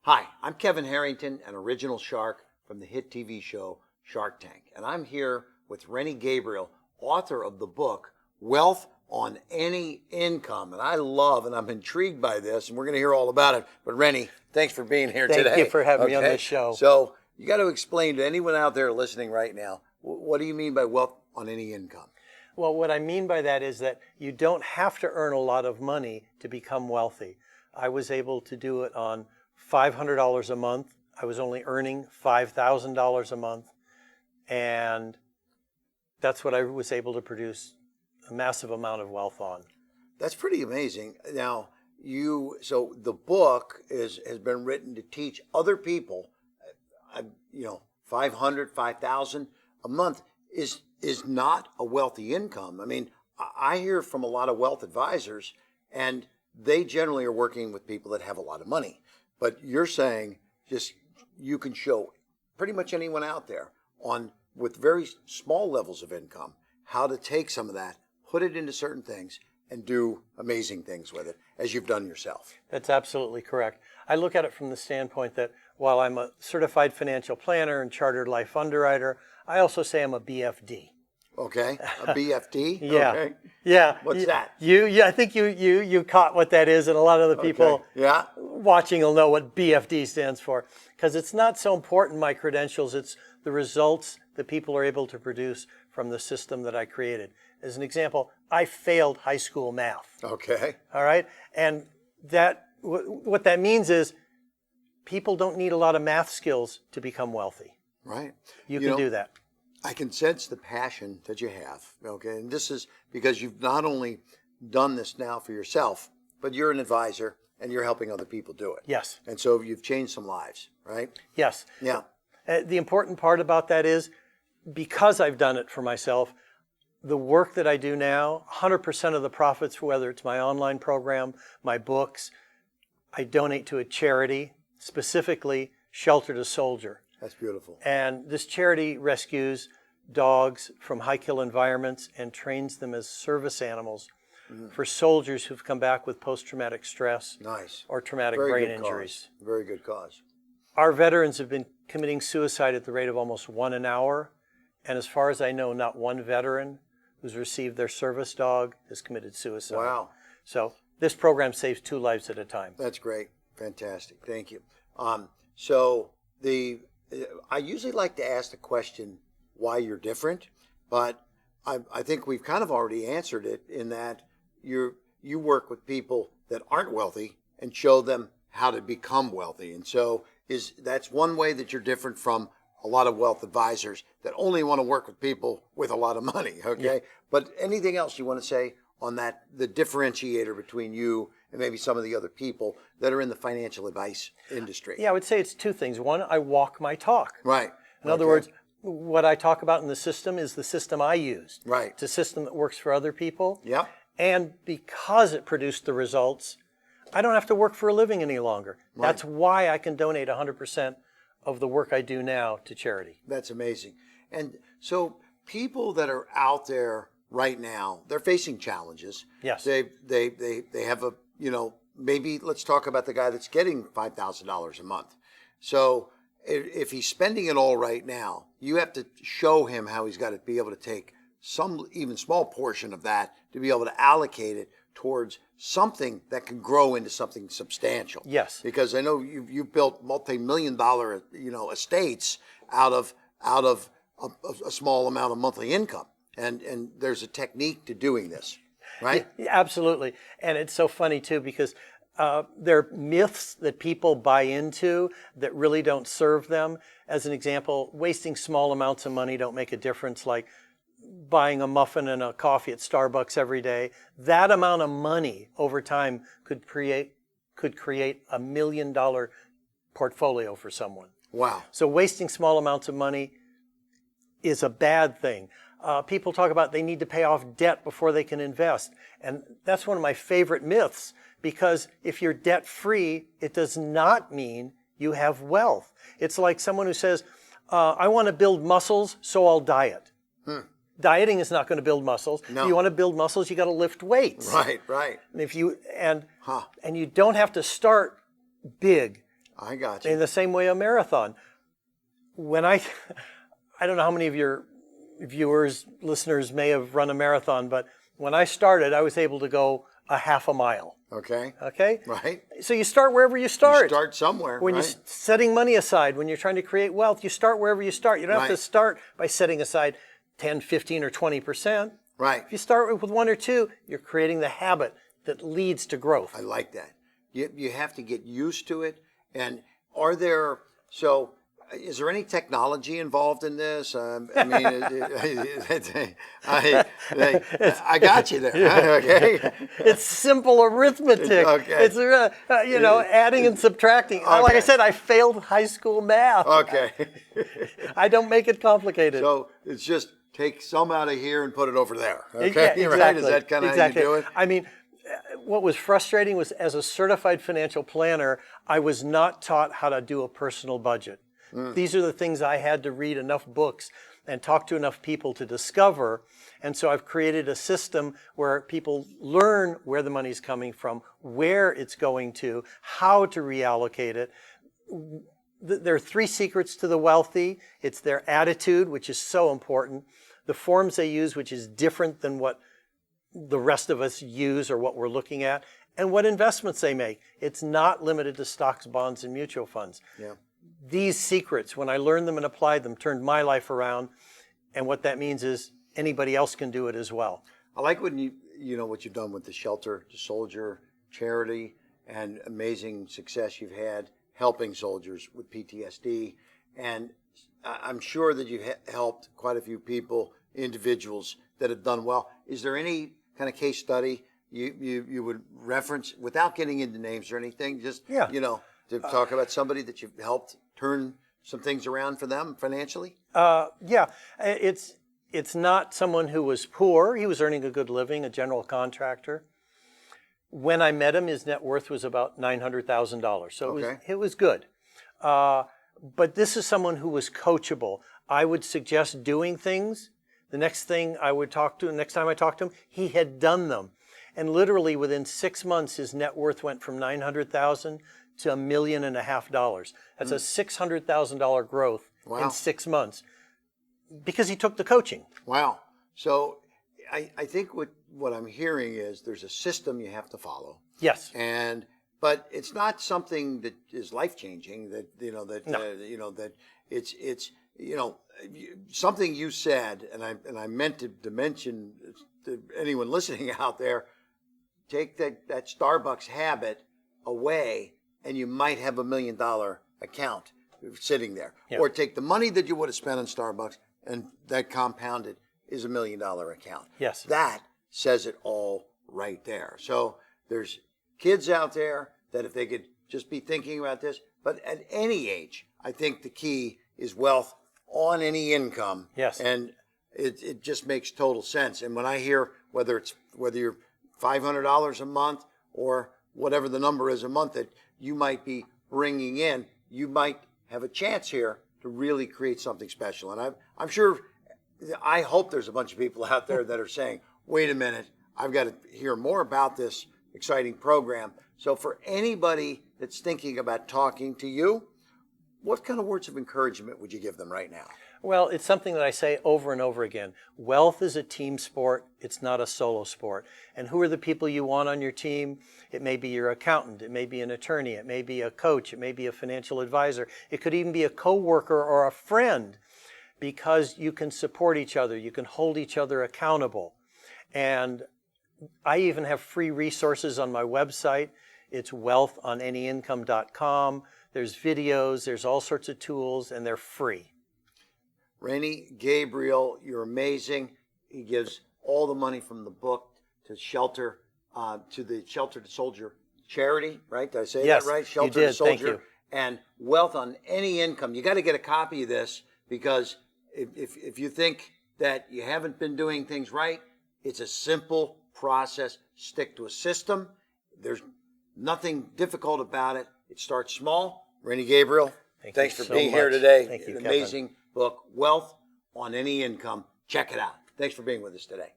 Hi, I'm Kevin Harrington, an original shark from the hit TV show Shark Tank. And I'm here with Rennie Gabriel, author of the book, Wealth on Any Income. And I love and I'm intrigued by this, and we're going to hear all about it. But Rennie, thanks for being here today. Thank you for having me on this show. So you got to explain to anyone out there listening right now, what do you mean by wealth on any income? Well, what I mean by that is that you don't have to earn a lot of money to become wealthy. I was able to do it on $500 a month. I was only earning $5,000 a month. And that's what I was able to produce a massive amount of wealth on. That's pretty amazing. Now, so the book has been written to teach other people, 5,000 a month is not a wealthy income. I mean, I hear from a lot of wealth advisors, and they generally are working with people that have a lot of money. But you're saying just you can show pretty much anyone out there with very small levels of income how to take some of that, put it into certain things, and do amazing things with it, as you've done yourself. That's absolutely correct. I look at it from the standpoint that while I'm a certified financial planner and chartered life underwriter, I also say I'm a BFD. Okay, a BFD? Yeah. Okay. Yeah. What's that? I think you caught what that is, and a lot of the people watching will know what BFD stands for. Because it's not so important, my credentials, it's the results that people are able to produce from the system that I created. As an example, I failed high school math. Okay. All right? And what that means is people don't need a lot of math skills to become wealthy. Right. You can do that. I can sense the passion that you have, okay? And this is because you've not only done this now for yourself, but you're an advisor and you're helping other people do it. Yes. And so you've changed some lives, right? Yes. Yeah. The important part about that is because I've done it for myself, the work that I do now, 100% of the profits, whether it's my online program, my books, I donate to a charity, specifically Shelter to Soldier. That's beautiful. And this charity rescues dogs from high-kill environments and trains them as service animals for soldiers who've come back with post-traumatic stress or traumatic brain injuries. Very good cause. Our veterans have been committing suicide at the rate of almost 1 an hour. And as far as I know, not one veteran who's received their service dog has committed suicide. Wow. So this program saves 2 lives at a time. That's great. Fantastic. Thank you. I usually like to ask the question why you're different, but I think we've kind of already answered it in that you work with people that aren't wealthy and show them how to become wealthy. And so that's one way that you're different from a lot of wealth advisors that only want to work with people with a lot of money, okay? Yeah. But anything else you want to say on that, the differentiator between you and maybe some of the other people that are in the financial advice industry? Yeah, I would say it's 2 things. One, I walk my talk. Right. In other words, what I talk about in the system is the system I used. Right. It's a system that works for other people. Yep. And because it produced the results, I don't have to work for a living any longer. Right. That's why I can donate 100% of the work I do now to charity. That's amazing. And so people that are out there right now, they're facing challenges. Yes. They have maybe let's talk about the guy that's getting $5,000 a month. So if he's spending it all right now, you have to show him how he's got to be able to take some even small portion of that to be able to allocate it towards something that can grow into something substantial. Yes. Because I know you've built multi-million-dollar estates out of a small amount of monthly income. And there's a technique to doing this, right? Yeah, absolutely. And it's so funny, too, because there are myths that people buy into that really don't serve them. As an example, wasting small amounts of money don't make a difference, like buying a muffin and a coffee at Starbucks every day. That amount of money over time could create $1 million portfolio for someone. Wow. So wasting small amounts of money is a bad thing. People talk about they need to pay off debt before they can invest. And that's one of my favorite myths, because if you're debt-free, it does not mean you have wealth. It's like someone who says, I want to build muscles, so I'll diet. Dieting is not going to build muscles. No. If you want to build muscles, you got to lift weights. Right, right. And you don't have to start big. I got you. In the same way, a marathon. When I don't know how many of your viewers, listeners may have run a marathon, but when I started, I was able to go a half a mile. Okay. Okay? Right. So you start wherever you start. You start somewhere, when right? you're setting money aside, when you're trying to create wealth, you start wherever you start. You don't have to start by setting aside 10, 15, or 20%. Right. If you start with 1 or 2, you're creating the habit that leads to growth. I like that. You have to get used to it. And is there any technology involved in this? I mean, I got you there. Okay. It's simple arithmetic. Okay. It's adding and subtracting. Okay. Like I said, I failed high school math. Okay. I don't make it complicated. So it's just take some out of here and put it over there. Okay. Yeah, exactly. Right? Is that kind of how you do it? I mean, what was frustrating was, as a certified financial planner, I was not taught how to do a personal budget. These are the things I had to read enough books and talk to enough people to discover. And so I've created a system where people learn where the money's coming from, where it's going to, how to reallocate it. There are 3 secrets to the wealthy. It's their attitude, which is so important, the forms they use, which is different than what the rest of us use or what we're looking at, and what investments they make. It's not limited to stocks, bonds, and mutual funds. Yeah. These secrets, when I learned them and applied them, turned my life around. And what that means is anybody else can do it as well. I like when what you've done with the Shelter to Soldier charity and amazing success you've had helping soldiers with PTSD. And I'm sure that you've helped quite a few people, individuals that have done well. Is there any kind of case study you would reference without getting into names or anything? Just, to talk about somebody that you've helped turn some things around for them financially? Yeah, it's not someone who was poor. He was earning a good living, a general contractor. When I met him, his net worth was about $900,000. So it was good. But this is someone who was coachable. I would suggest doing things. The next time I talked to him, he had done them. And literally within 6 months, his net worth went from $900,000 to $1.5 million. That's a $600,000 growth in 6 months because he took the coaching. Wow. So I think what I'm hearing is there's a system you have to follow. Yes. But it's not something that is life changing. That it's something you said, and I meant to mention to anyone listening out there. Take that Starbucks habit away, and you might have $1 million account sitting there. Yep. Or take the money that you would have spent on Starbucks, and that compounded is $1 million account. Yes. That says it all right there. So there's kids out there that if they could just be thinking about this, but at any age, I think the key is wealth on any income. Yes. And it just makes total sense. And when I hear whether you're $500 a month or whatever the number is a month that you might be bringing in, you might have a chance here to really create something special. And I'm sure, I hope there's a bunch of people out there that are saying, wait a minute, I've got to hear more about this exciting program. So for anybody that's thinking about talking to you, what kind of words of encouragement would you give them right now? Well, it's something that I say over and over again. Wealth is a team sport. It's not a solo sport. And who are the people you want on your team? It may be your accountant. It may be an attorney. It may be a coach. It may be a financial advisor. It could even be a coworker or a friend, because you can support each other. You can hold each other accountable. And I even have free resources on my website. It's wealthonanyincome.com. There's videos. There's all sorts of tools, and they're free. Rennie Gabriel, you're amazing. He gives all the money from the book to the Shelter to Soldier charity, right? Did I say that right? Shelter you did. to Soldier. Thank you. And Wealth on Any Income. You got to get a copy of this, because if you think that you haven't been doing things right, it's a simple process. Stick to a system. There's nothing difficult about it. It starts small. Rennie Gabriel, thanks for being here today. Thank you, An amazing book, Wealth on Any Income. Check it out. Thanks for being with us today.